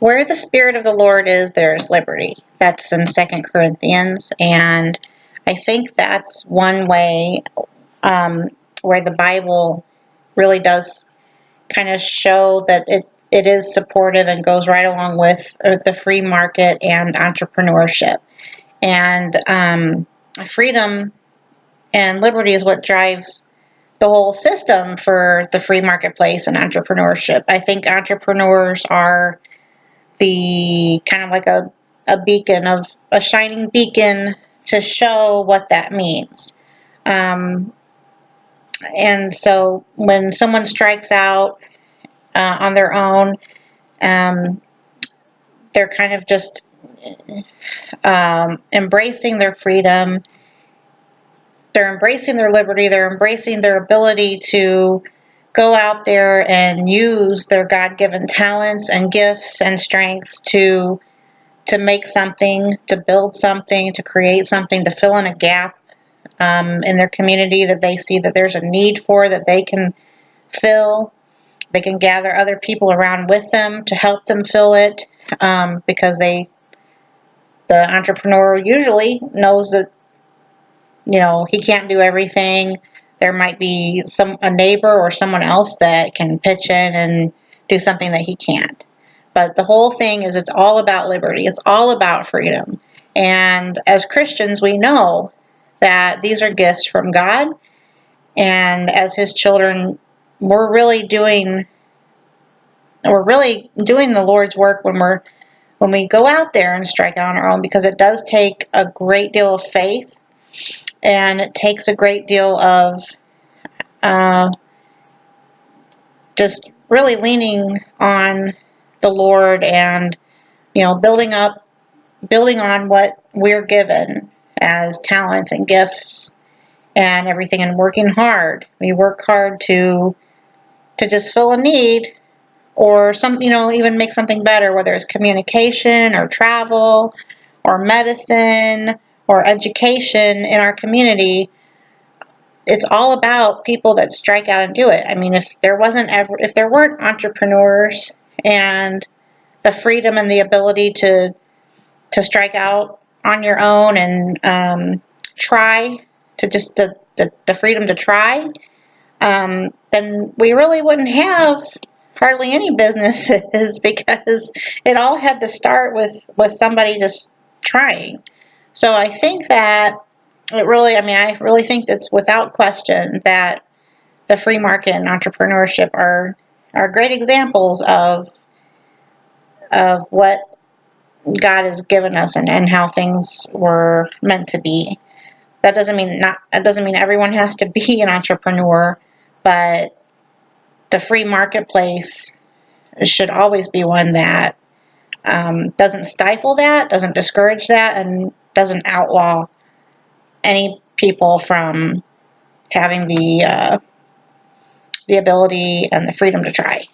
Where the Spirit of the Lord is, there's liberty. That's in 2 Corinthians, and I think that's one way where the Bible really does kind of show that it is supportive and goes right along with the free market and entrepreneurship. And freedom and liberty is what drives the whole system for the free marketplace and entrepreneurship. I think entrepreneurs are the kind of like a beacon, of a shining beacon to show what that means. And so when someone strikes out on their own, they're kind of just embracing their freedom. They're embracing their liberty. They're embracing their ability to go out there and use their God-given talents and gifts and strengths to make something, to build something, to create something, to fill in a gap in their community that they see that there's a need for, that they can fill. They can gather other people around with them to help them fill it, because the entrepreneur usually knows that, he can't do everything. There might be a neighbor or someone else that can pitch in and do something that he can't. But the whole thing is, it's all about liberty. It's all about freedom. And as Christians, we know that these are gifts from God. And as His children, we're really doing the Lord's work when we go out there and strike out on our own, because it does take a great deal of faith, and it takes a great deal of just really leaning on the Lord, and building on what we're given as talents and gifts and everything, and working hard. We work hard to just fill a need, or even make something better, whether it's communication or travel or medicine or education in our community. It's all about people that strike out and do it. I mean, if there weren't entrepreneurs and the freedom and the ability to strike out on your own and try, to just the freedom to try, then we really wouldn't have hardly any businesses, because it all had to start with somebody just trying. So I think that I really think that's without question that the free market and entrepreneurship are great examples of what God has given us, and how things were meant to be. That doesn't mean everyone has to be an entrepreneur, but the free marketplace should always be one that doesn't stifle that, doesn't discourage that, and doesn't outlaw any people from having the ability and the freedom to try.